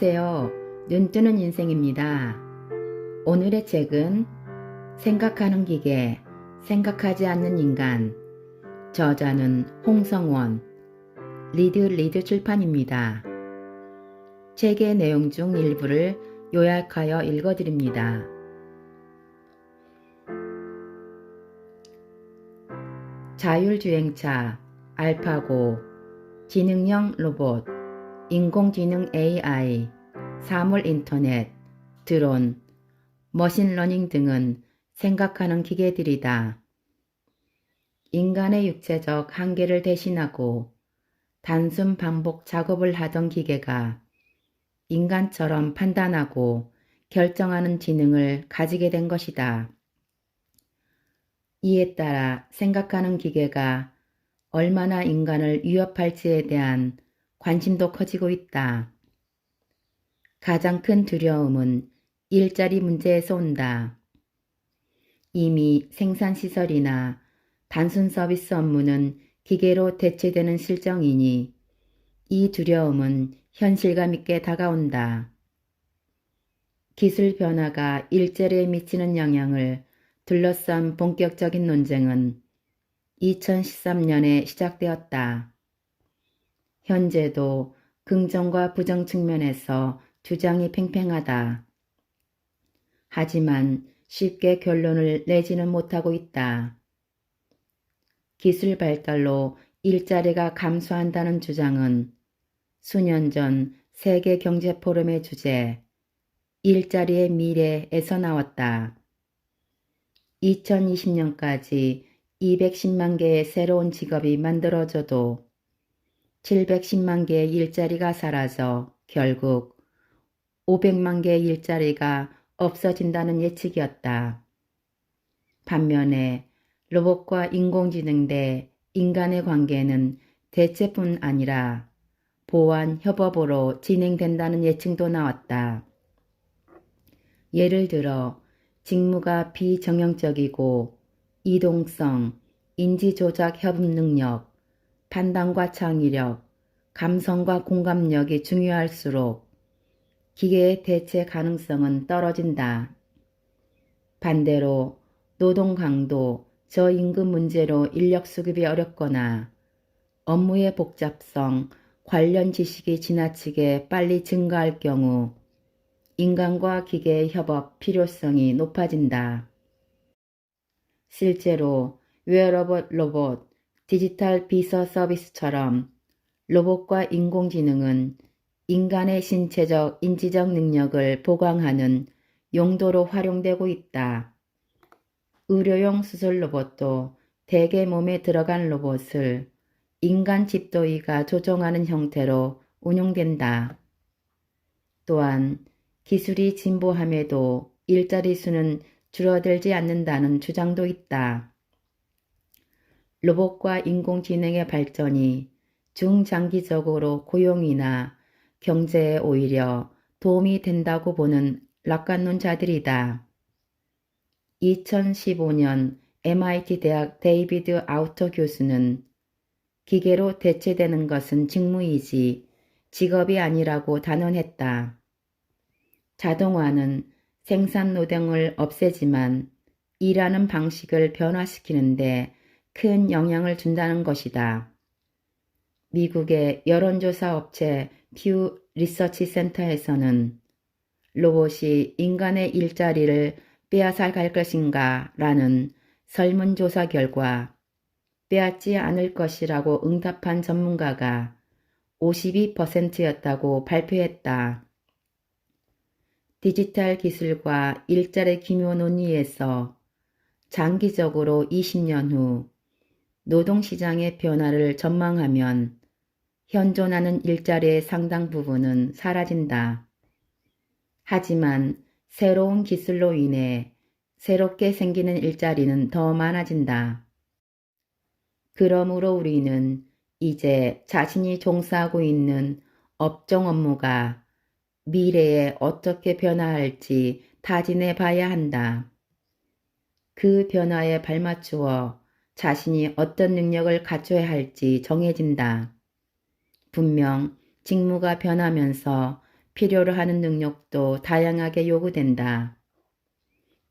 안녕하세요. 눈뜨는 인생입니다. 오늘의 책은 생각하는 기계, 생각하지 않는 인간, 저자는 홍성원, 리드 출판입니다. 책의 내용 중 일부를 요약하여 읽어드립니다. 자율주행차, 알파고, 지능형 로봇, 인공지능 AI, 사물인터넷, 드론, 머신러닝 등은 생각하는 기계들이다. 인간의 육체적 한계를 대신하고 단순 반복 작업을 하던 기계가 인간처럼 판단하고 결정하는 지능을 가지게 된 것이다. 이에 따라 생각하는 기계가 얼마나 인간을 위협할지에 대한 관심도 커지고 있다. 가장 큰 두려움은 일자리 문제에서 온다. 이미 생산시설이나 단순 서비스 업무는 기계로 대체되는 실정이니 이 두려움은 현실감 있게 다가온다. 기술 변화가 일자리에 미치는 영향을 둘러싼 본격적인 논쟁은 2013년에 시작되었다. 현재도 긍정과 부정 측면에서 주장이 팽팽하다. 하지만 쉽게 결론을 내지는 못하고 있다. 기술 발달로 일자리가 감소한다는 주장은 수년 전 세계경제포럼의 주제 일자리의 미래에서 나왔다. 2020년까지 210만 개의 새로운 직업이 만들어져도 710만 개의 일자리가 사라져 결국 500만 개의 일자리가 없어진다는 예측이었다. 반면에 로봇과 인공지능 대 인간의 관계는 대체뿐 아니라 보완 협업으로 진행된다는 예측도 나왔다. 예를 들어 직무가 비정형적이고 이동성, 인지조작 협업 능력, 판단과 창의력, 감성과 공감력이 중요할수록 기계의 대체 가능성은 떨어진다. 반대로 노동 강도, 저임금 문제로 인력 수급이 어렵거나 업무의 복잡성, 관련 지식이 지나치게 빨리 증가할 경우 인간과 기계의 협업 필요성이 높아진다. 실제로 웨어러블 로봇, 디지털 비서 서비스처럼 로봇과 인공지능은 인간의 신체적, 인지적 능력을 보강하는 용도로 활용되고 있다. 의료용 수술 로봇도 대개 몸에 들어간 로봇을 인간 집도의가 조종하는 형태로 운용된다. 또한 기술이 진보함에도 일자리 수는 줄어들지 않는다는 주장도 있다. 로봇과 인공지능의 발전이 중장기적으로 고용이나 경제에 오히려 도움이 된다고 보는 낙관론자들이다. 2015년 MIT 대학 데이비드 아우터 교수는 기계로 대체되는 것은 직무이지 직업이 아니라고 단언했다. 자동화는 생산 노동을 없애지만 일하는 방식을 변화시키는데 큰 영향을 준다는 것이다. 미국의 여론조사 업체 퓨 리서치 센터에서는 로봇이 인간의 일자리를 빼앗아갈 것인가 라는 설문조사 결과 빼앗지 않을 것이라고 응답한 전문가가 52%였다고 발표했다. 디지털 기술과 일자리 규모 논의에서 장기적으로 20년 후 노동시장의 변화를 전망하면 현존하는 일자리의 상당 부분은 사라진다. 하지만 새로운 기술로 인해 새롭게 생기는 일자리는 더 많아진다. 그러므로 우리는 이제 자신이 종사하고 있는 업종 업무가 미래에 어떻게 변화할지 타진해 봐야 한다. 그 변화에 발맞추어 자신이 어떤 능력을 갖춰야 할지 정해진다. 분명 직무가 변하면서 필요로 하는 능력도 다양하게 요구된다.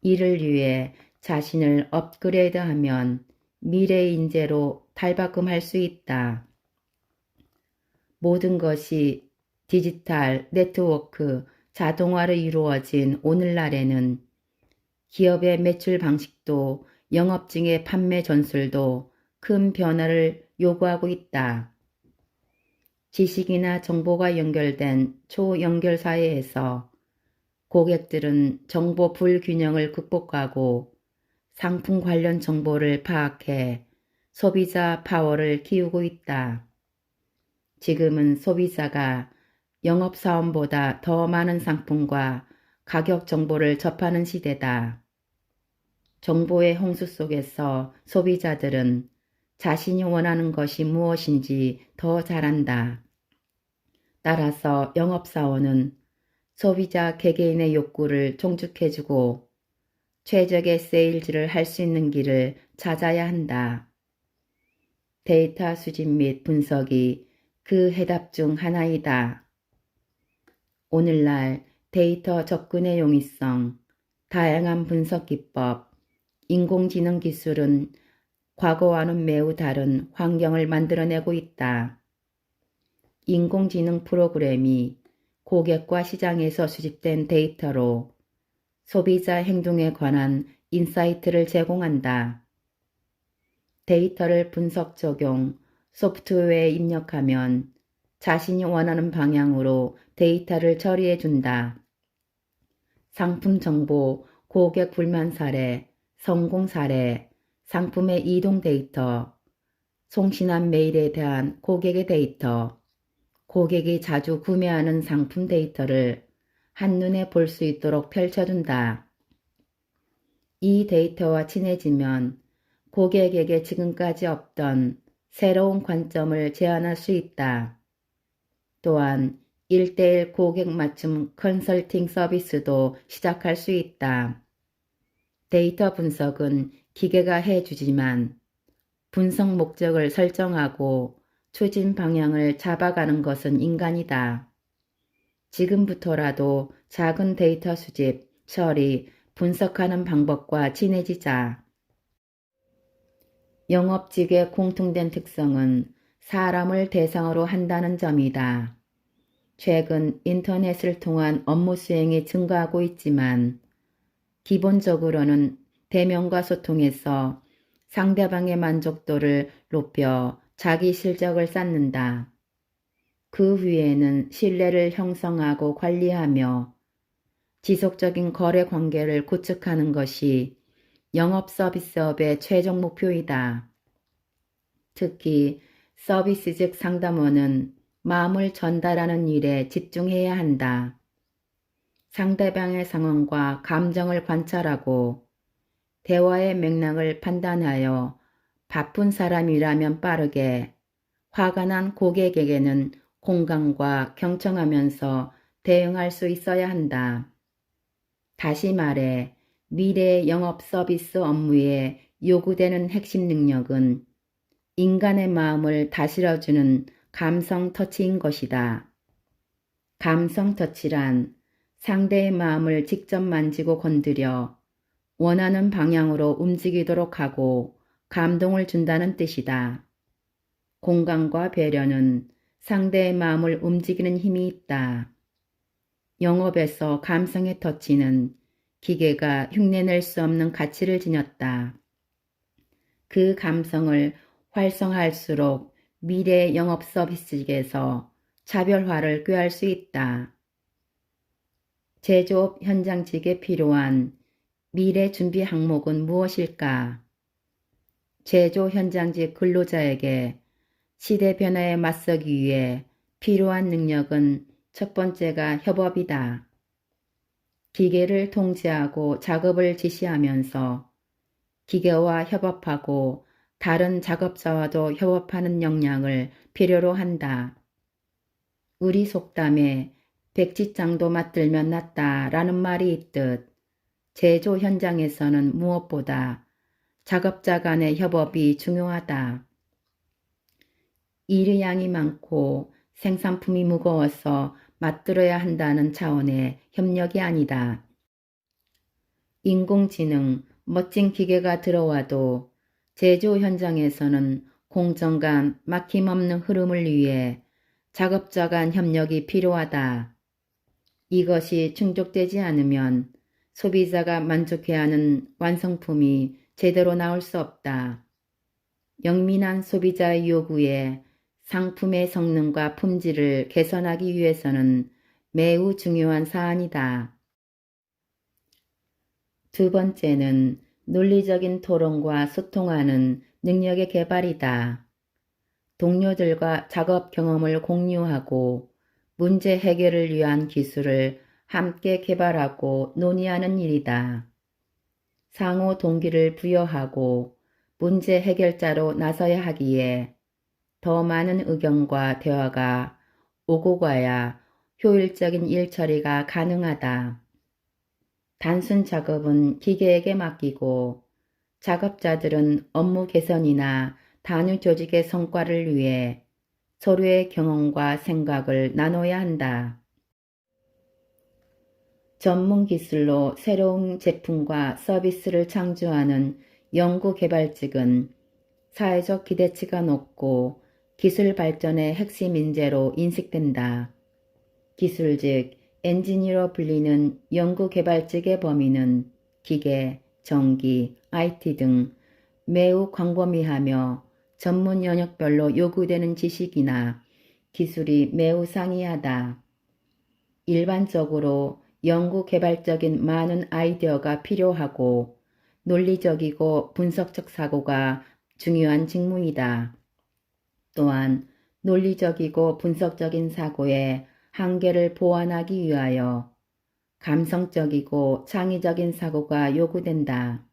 이를 위해 자신을 업그레이드하면 미래의 인재로 탈바꿈할 수 있다. 모든 것이 디지털, 네트워크, 자동화로 이루어진 오늘날에는 기업의 매출 방식도 영업증의 판매 전술도 큰 변화를 요구하고 있다. 지식이나 정보가 연결된 초연결 사회에서 고객들은 정보 불균형을 극복하고 상품 관련 정보를 파악해 소비자 파워를 키우고 있다. 지금은 소비자가 영업사원보다 더 많은 상품과 가격 정보를 접하는 시대다. 정보의 홍수 속에서 소비자들은 자신이 원하는 것이 무엇인지 더 잘 안다. 따라서 영업사원은 소비자 개개인의 욕구를 종축해주고 최적의 세일즈를 할 수 있는 길을 찾아야 한다. 데이터 수집 및 분석이 그 해답 중 하나이다. 오늘날 데이터 접근의 용이성, 다양한 분석 기법, 인공지능 기술은 과거와는 매우 다른 환경을 만들어내고 있다. 인공지능 프로그램이 고객과 시장에서 수집된 데이터로 소비자 행동에 관한 인사이트를 제공한다. 데이터를 분석 적용, 소프트웨어에 입력하면 자신이 원하는 방향으로 데이터를 처리해 준다. 상품 정보, 고객 불만 사례, 성공 사례, 상품의 이동 데이터, 송신한 메일에 대한 고객의 데이터, 고객이 자주 구매하는 상품 데이터를 한눈에 볼 수 있도록 펼쳐준다. 이 데이터와 친해지면 고객에게 지금까지 없던 새로운 관점을 제안할 수 있다. 또한 1:1 고객 맞춤 컨설팅 서비스도 시작할 수 있다. 데이터 분석은 기계가 해주지만 분석 목적을 설정하고 추진 방향을 잡아가는 것은 인간이다. 지금부터라도 작은 데이터 수집, 처리, 분석하는 방법과 친해지자. 영업직의 공통된 특성은 사람을 대상으로 한다는 점이다. 최근 인터넷을 통한 업무 수행이 증가하고 있지만 기본적으로는 대면과 소통해서 상대방의 만족도를 높여 자기 실적을 쌓는다. 그 위에는 신뢰를 형성하고 관리하며 지속적인 거래 관계를 구축하는 것이 영업 서비스업의 최종 목표이다. 특히 서비스직 상담원은 마음을 전달하는 일에 집중해야 한다. 상대방의 상황과 감정을 관찰하고 대화의 맥락을 판단하여 바쁜 사람이라면 빠르게, 화가 난 고객에게는 공감과 경청하면서 대응할 수 있어야 한다. 다시 말해 미래의 영업 서비스 업무에 요구되는 핵심 능력은 인간의 마음을 다스려주는 감성 터치인 것이다. 감성 터치란 상대의 마음을 직접 만지고 건드려 원하는 방향으로 움직이도록 하고 감동을 준다는 뜻이다. 공감과 배려는 상대의 마음을 움직이는 힘이 있다. 영업에서 감성의 터치는 기계가 흉내낼 수 없는 가치를 지녔다. 그 감성을 활성화할수록 미래 영업 서비스직에서 차별화를 꾀할 수 있다. 제조업 현장직에 필요한 미래 준비 항목은 무엇일까? 제조 현장직 근로자에게 시대 변화에 맞서기 위해 필요한 능력은 첫 번째가 협업이다. 기계를 통제하고 작업을 지시하면서 기계와 협업하고 다른 작업자와도 협업하는 역량을 필요로 한다. 우리 속담에 백지장도 맞들면 낫다라는 말이 있듯 제조 현장에서는 무엇보다 작업자 간의 협업이 중요하다. 일의 양이 많고 생산품이 무거워서 맞들어야 한다는 차원의 협력이 아니다. 인공지능, 멋진 기계가 들어와도 제조 현장에서는 공정 간 막힘없는 흐름을 위해 작업자 간 협력이 필요하다. 이것이 충족되지 않으면 소비자가 만족해야 하는 완성품이 제대로 나올 수 없다. 영민한 소비자의 요구에 상품의 성능과 품질을 개선하기 위해서는 매우 중요한 사안이다. 두 번째는 논리적인 토론과 소통하는 능력의 개발이다. 동료들과 작업 경험을 공유하고 문제 해결을 위한 기술을 함께 개발하고 논의하는 일이다. 상호 동기를 부여하고 문제 해결자로 나서야 하기에 더 많은 의견과 대화가 오고 가야 효율적인 일 처리가 가능하다. 단순 작업은 기계에게 맡기고 작업자들은 업무 개선이나 단위 조직의 성과를 위해 서로의 경험과 생각을 나눠야 한다. 전문 기술로 새로운 제품과 서비스를 창조하는 연구개발직은 사회적 기대치가 높고 기술 발전의 핵심 인재로 인식된다. 기술직, 엔지니어로 불리는 연구개발직의 범위는 기계, 전기, IT 등 매우 광범위하며 전문 영역별로 요구되는 지식이나 기술이 매우 상이하다. 일반적으로 연구개발적인 많은 아이디어가 필요하고 논리적이고 분석적 사고가 중요한 직무이다. 또한 논리적이고 분석적인 사고의 한계를 보완하기 위하여 감성적이고 창의적인 사고가 요구된다.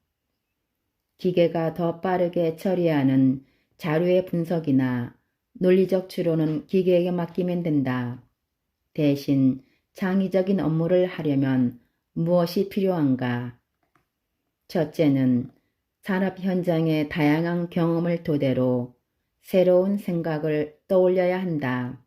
기계가 더 빠르게 처리하는 자료의 분석이나 논리적 추론은 기계에게 맡기면 된다. 대신 창의적인 업무를 하려면 무엇이 필요한가? 첫째는 산업 현장의 다양한 경험을 토대로 새로운 생각을 떠올려야 한다.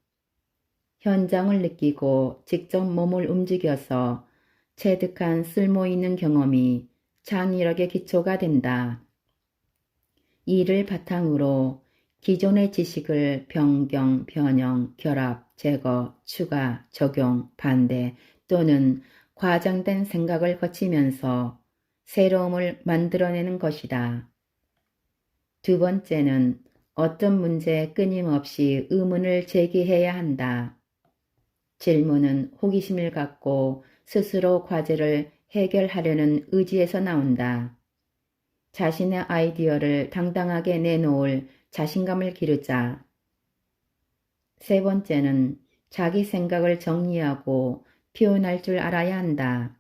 현장을 느끼고 직접 몸을 움직여서 체득한 쓸모있는 경험이 창의력의 기초가 된다. 이를 바탕으로 기존의 지식을 변경, 변형, 결합, 제거, 추가, 적용, 반대 또는 과장된 생각을 거치면서 새로움을 만들어내는 것이다. 두 번째는 어떤 문제에 끊임없이 의문을 제기해야 한다. 질문은 호기심을 갖고 스스로 과제를 해결하려는 의지에서 나온다. 자신의 아이디어를 당당하게 내놓을 자신감을 기르자. 세 번째는 자기 생각을 정리하고 표현할 줄 알아야 한다.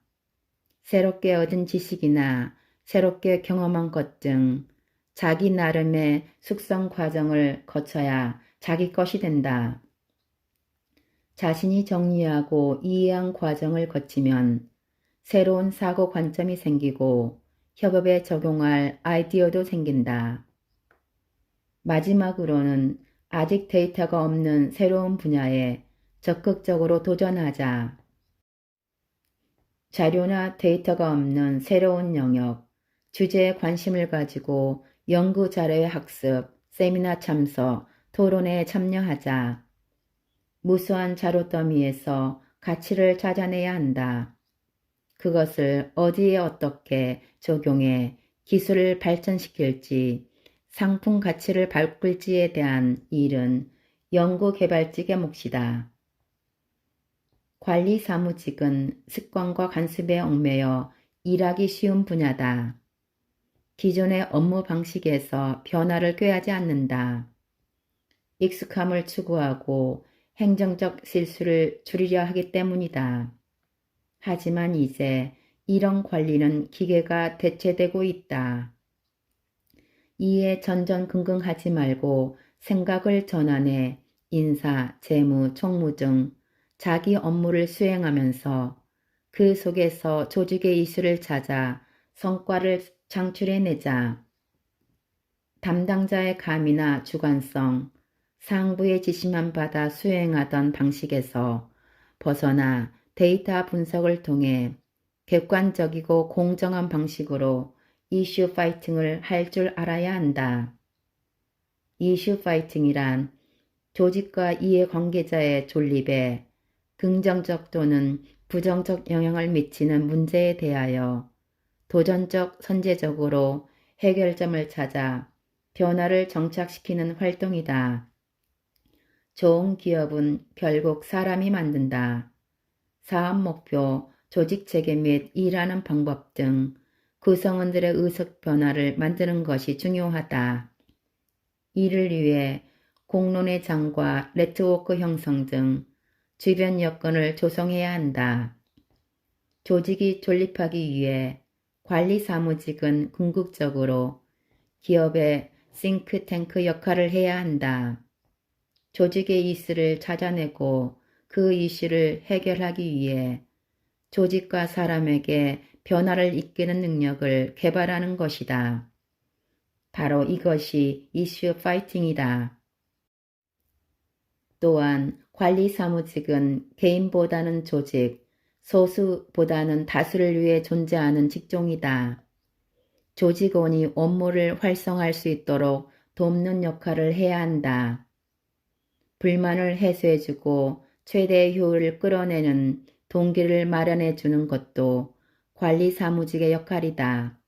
새롭게 얻은 지식이나 새롭게 경험한 것 등 자기 나름의 숙성 과정을 거쳐야 자기 것이 된다. 자신이 정리하고 이해한 과정을 거치면 새로운 사고 관점이 생기고 협업에 적용할 아이디어도 생긴다. 마지막으로는 아직 데이터가 없는 새로운 분야에 적극적으로 도전하자. 자료나 데이터가 없는 새로운 영역, 주제에 관심을 가지고 연구 자료의 학습, 세미나 참석, 토론회에 참여하자. 무수한 자료 더미에서 가치를 찾아내야 한다. 그것을 어디에 어떻게 적용해 기술을 발전시킬지, 상품 가치를 바꿀지에 대한 일은 연구개발직의 몫이다. 관리 사무직은 습관과 간섭에 얽매여 일하기 쉬운 분야다. 기존의 업무 방식에서 변화를 꾀하지 않는다. 익숙함을 추구하고 행정적 실수를 줄이려 하기 때문이다. 하지만 이제 이런 관리는 기계가 대체되고 있다. 이에 전전긍긍하지 말고 생각을 전환해 인사, 재무, 총무 등 자기 업무를 수행하면서 그 속에서 조직의 이슈를 찾아 성과를 창출해내자. 담당자의 감이나 주관성, 상부의 지시만 받아 수행하던 방식에서 벗어나 데이터 분석을 통해 객관적이고 공정한 방식으로 이슈 파이팅을 할 줄 알아야 한다. 이슈 파이팅이란 조직과 이해관계자의 존립에 긍정적 또는 부정적 영향을 미치는 문제에 대하여 도전적 선제적으로 해결점을 찾아 변화를 정착시키는 활동이다. 좋은 기업은 결국 사람이 만든다. 사업 목표, 조직 체계 및 일하는 방법 등 구성원들의 의식 변화를 만드는 것이 중요하다. 이를 위해 공론의 장과 네트워크 형성 등 주변 여건을 조성해야 한다. 조직이 존립하기 위해 관리사무직은 궁극적으로 기업의 싱크탱크 역할을 해야 한다. 조직의 이슈를 찾아내고 그 이슈를 해결하기 위해 조직과 사람에게 변화를 이끄는 능력을 개발하는 것이다. 바로 이것이 이슈 파이팅이다. 또한 관리사무직은 개인보다는 조직, 소수보다는 다수를 위해 존재하는 직종이다. 조직원이 업무를 활성화할 수 있도록 돕는 역할을 해야 한다. 불만을 해소해주고 최대의 효율을 끌어내는 동기를 마련해주는 것도 관리사무직의 역할이다.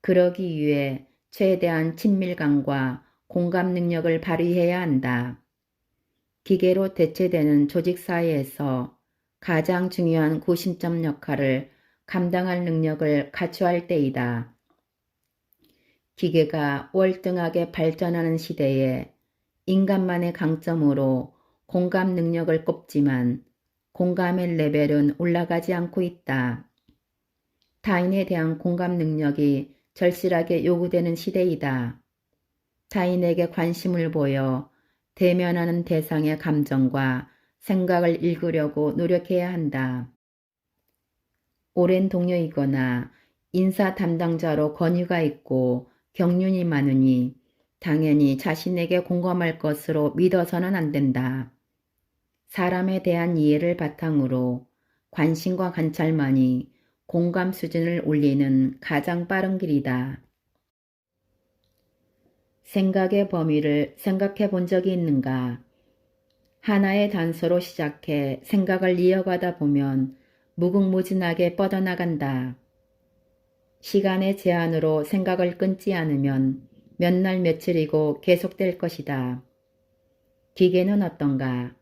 그러기 위해 최대한 친밀감과 공감 능력을 발휘해야 한다. 기계로 대체되는 조직사회에서 가장 중요한 구심점 역할을 감당할 능력을 갖춰야 때이다. 기계가 월등하게 발전하는 시대에 인간만의 강점으로 공감 능력을 꼽지만 공감의 레벨은 올라가지 않고 있다. 타인에 대한 공감 능력이 절실하게 요구되는 시대이다. 타인에게 관심을 보여 대면하는 대상의 감정과 생각을 읽으려고 노력해야 한다. 오랜 동료이거나 인사 담당자로 권위가 있고 경륜이 많으니 당연히 자신에게 공감할 것으로 믿어서는 안 된다. 사람에 대한 이해를 바탕으로 관심과 관찰만이 공감 수준을 올리는 가장 빠른 길이다. 생각의 범위를 생각해 본 적이 있는가? 하나의 단서로 시작해 생각을 이어가다 보면 무궁무진하게 뻗어나간다. 시간의 제한으로 생각을 끊지 않으면 몇 날 며칠이고 계속될 것이다. 기계는 어떤가?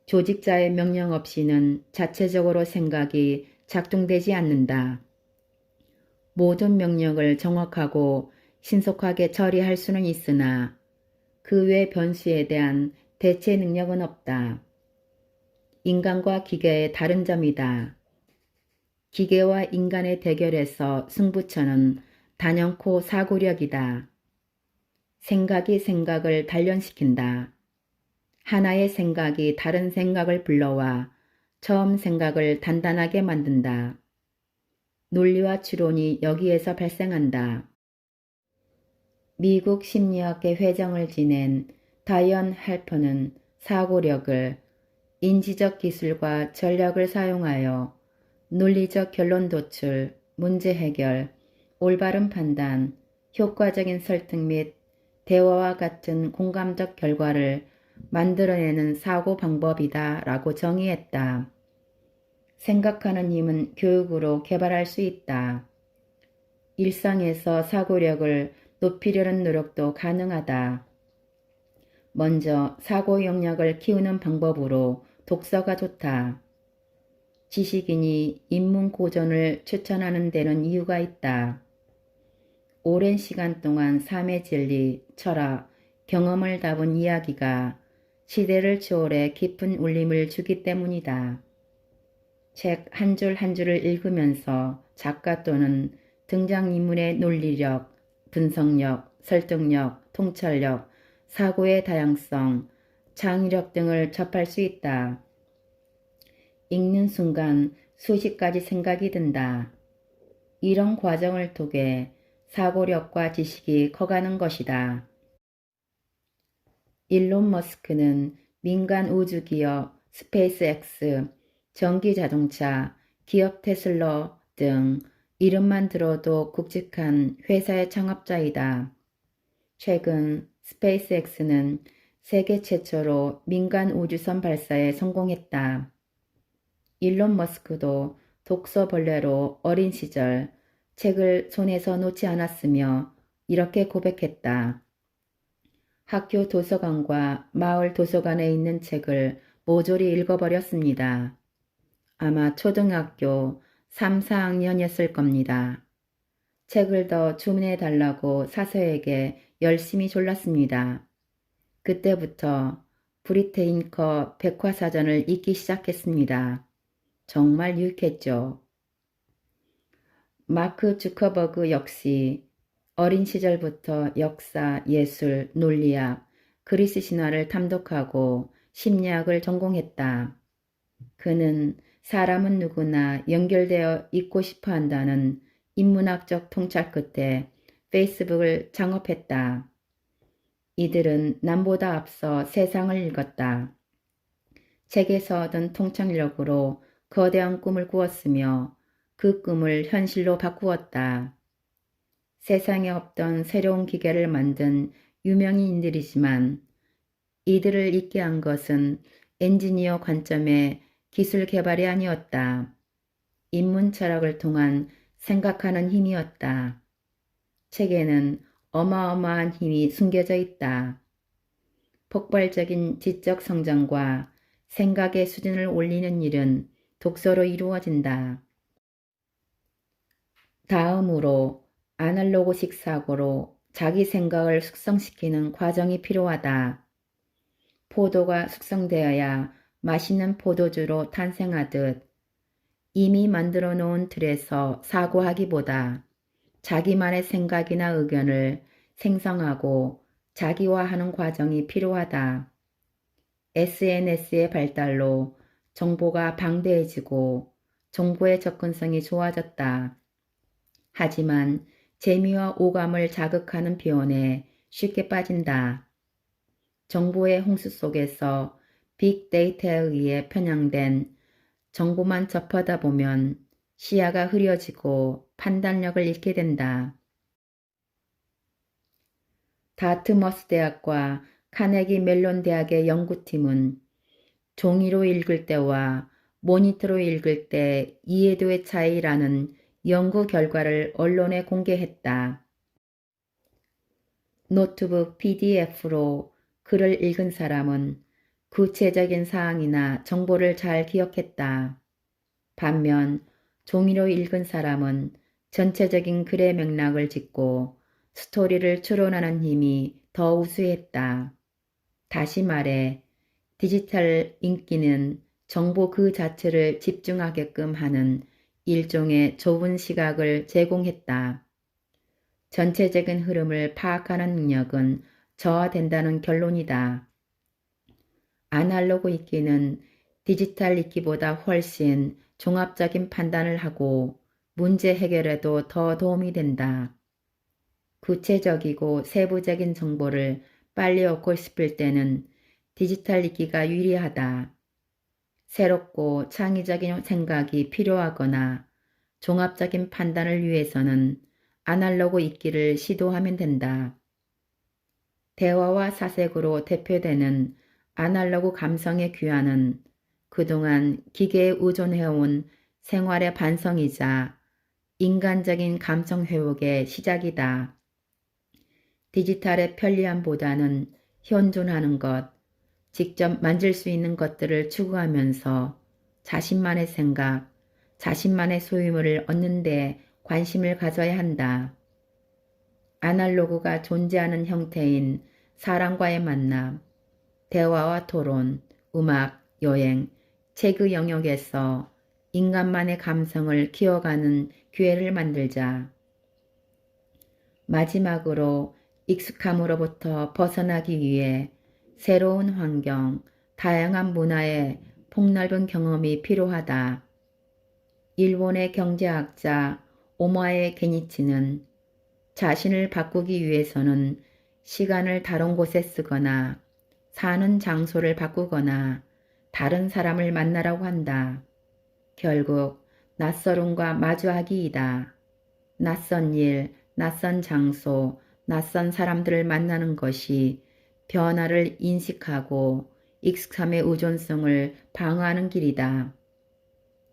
조직자의 명령 없이는 자체적으로 생각이 작동되지 않는다. 모든 명령을 정확하고 신속하게 처리할 수는 있으나 그 외 변수에 대한 대체 능력은 없다. 인간과 기계의 다른 점이다. 기계와 인간의 대결에서 승부처는 단연코 사고력이다. 생각이 생각을 단련시킨다. 하나의 생각이 다른 생각을 불러와 처음 생각을 단단하게 만든다. 논리와 추론이 여기에서 발생한다. 미국 심리학계 회장을 지낸 다이언 할퍼는 사고력을 인지적 기술과 전략을 사용하여 논리적 결론 도출, 문제 해결, 올바른 판단, 효과적인 설득 및 대화와 같은 공감적 결과를 만들어내는 사고 방법이다 라고 정의했다. 생각하는 힘은 교육으로 개발할 수 있다. 일상에서 사고력을 높이려는 노력도 가능하다. 먼저 사고 역량을 키우는 방법으로 독서가 좋다. 지식인이 인문 고전을 추천하는 데는 이유가 있다. 오랜 시간 동안 삶의 진리, 철학, 경험을 담은 이야기가 시대를 초월해 깊은 울림을 주기 때문이다. 책 한 줄 한 줄을 읽으면서 작가 또는 등장인물의 논리력, 분석력, 설득력, 통찰력, 사고의 다양성, 창의력 등을 접할 수 있다. 읽는 순간 수십 가지 생각이 든다. 이런 과정을 통해 사고력과 지식이 커가는 것이다. 일론 머스크는 민간 우주기업 스페이스X, 전기자동차, 기업 테슬러 등 이름만 들어도 굵직한 회사의 창업자이다. 최근 스페이스X는 세계 최초로 민간 우주선 발사에 성공했다. 일론 머스크도 독서벌레로 어린 시절 책을 손에서 놓지 않았으며 이렇게 고백했다. 학교 도서관과 마을 도서관에 있는 책을 모조리 읽어버렸습니다. 아마 초등학교 3, 4학년이었을 겁니다. 책을 더 주문해달라고 사서에게 열심히 졸랐습니다. 그때부터 브리테인커 백화사전을 읽기 시작했습니다. 정말 유익했죠. 마크 주커버그 역시 어린 시절부터 역사, 예술, 논리학, 그리스 신화를 탐독하고 심리학을 전공했다. 그는 사람은 누구나 연결되어 있고 싶어 한다는 인문학적 통찰 끝에 페이스북을 창업했다. 이들은 남보다 앞서 세상을 읽었다. 책에서 얻은 통찰력으로 거대한 꿈을 꾸었으며 그 꿈을 현실로 바꾸었다. 세상에 없던 새로운 기계를 만든 유명인들이지만 이들을 있게 한 것은 엔지니어 관점의 기술 개발이 아니었다. 인문 철학을 통한 생각하는 힘이었다. 책에는 어마어마한 힘이 숨겨져 있다. 폭발적인 지적 성장과 생각의 수준을 올리는 일은 독서로 이루어진다. 다음으로 아날로그식 사고로 자기 생각을 숙성시키는 과정이 필요하다. 포도가 숙성되어야 맛있는 포도주로 탄생하듯 이미 만들어 놓은 틀에서 사고하기보다 자기만의 생각이나 의견을 생성하고 자기화하는 과정이 필요하다. SNS의 발달로 정보가 방대해지고 정보의 접근성이 좋아졌다. 하지만 재미와 오감을 자극하는 표현에 쉽게 빠진다. 정보의 홍수 속에서 빅데이터에 의해 편향된 정보만 접하다 보면 시야가 흐려지고 판단력을 잃게 된다. 다트머스 대학과 카네기 멜론 대학의 연구팀은 종이로 읽을 때와 모니터로 읽을 때 이해도의 차이라는 연구 결과를 언론에 공개했다. 노트북 PDF로 글을 읽은 사람은 구체적인 사항이나 정보를 잘 기억했다. 반면 종이로 읽은 사람은 전체적인 글의 맥락을 짚고 스토리를 추론하는 힘이 더 우수했다. 다시 말해 디지털 인기는 정보 그 자체를 집중하게끔 하는 일종의 좁은 시각을 제공했다. 전체적인 흐름을 파악하는 능력은 저하된다는 결론이다. 아날로그 읽기는 디지털 읽기보다 훨씬 종합적인 판단을 하고 문제 해결에도 더 도움이 된다. 구체적이고 세부적인 정보를 빨리 얻고 싶을 때는 디지털 읽기가 유리하다. 새롭고 창의적인 생각이 필요하거나 종합적인 판단을 위해서는 아날로그 읽기를 시도하면 된다. 대화와 사색으로 대표되는 아날로그 감성의 귀환은 그동안 기계에 의존해온 생활의 반성이자 인간적인 감성 회복의 시작이다. 디지털의 편리함보다는 현존하는 것, 직접 만질 수 있는 것들을 추구하면서 자신만의 생각, 자신만의 소유물을 얻는 데 관심을 가져야 한다. 아날로그가 존재하는 형태인 사람과의 만남, 대화와 토론, 음악, 여행, 책의 영역에서 인간만의 감성을 키워가는 기회를 만들자. 마지막으로 익숙함으로부터 벗어나기 위해 새로운 환경, 다양한 문화의 폭넓은 경험이 필요하다. 일본의 경제학자 오마에 게니치는 자신을 바꾸기 위해서는 시간을 다른 곳에 쓰거나 사는 장소를 바꾸거나 다른 사람을 만나라고 한다. 결국 낯설음과 마주하기이다. 낯선 일, 낯선 장소, 낯선 사람들을 만나는 것이 변화를 인식하고 익숙함의 의존성을 방어하는 길이다.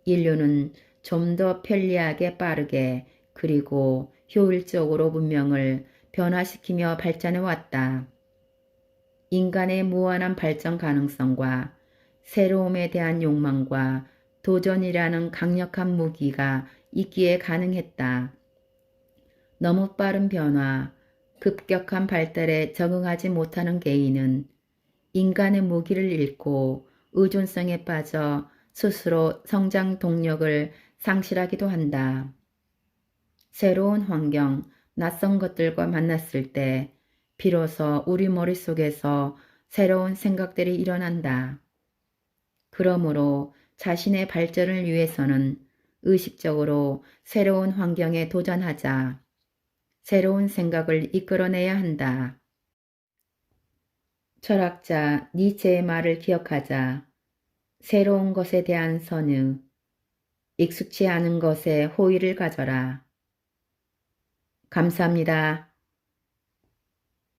인류는 좀 더 편리하게 빠르게 그리고 효율적으로 문명을 변화시키며 발전해 왔다. 인간의 무한한 발전 가능성과 새로움에 대한 욕망과 도전이라는 강력한 무기가 있기에 가능했다. 너무 빠른 변화, 급격한 발달에 적응하지 못하는 개인은 인간의 무기를 잃고 의존성에 빠져 스스로 성장 동력을 상실하기도 한다. 새로운 환경, 낯선 것들과 만났을 때 비로소 우리 머릿속에서 새로운 생각들이 일어난다. 그러므로 자신의 발전을 위해서는 의식적으로 새로운 환경에 도전하자. 새로운 생각을 이끌어내야 한다. 철학자 니체의 말을 기억하자. 새로운 것에 대한 선의, 익숙치 않은 것에 호의를 가져라. 감사합니다.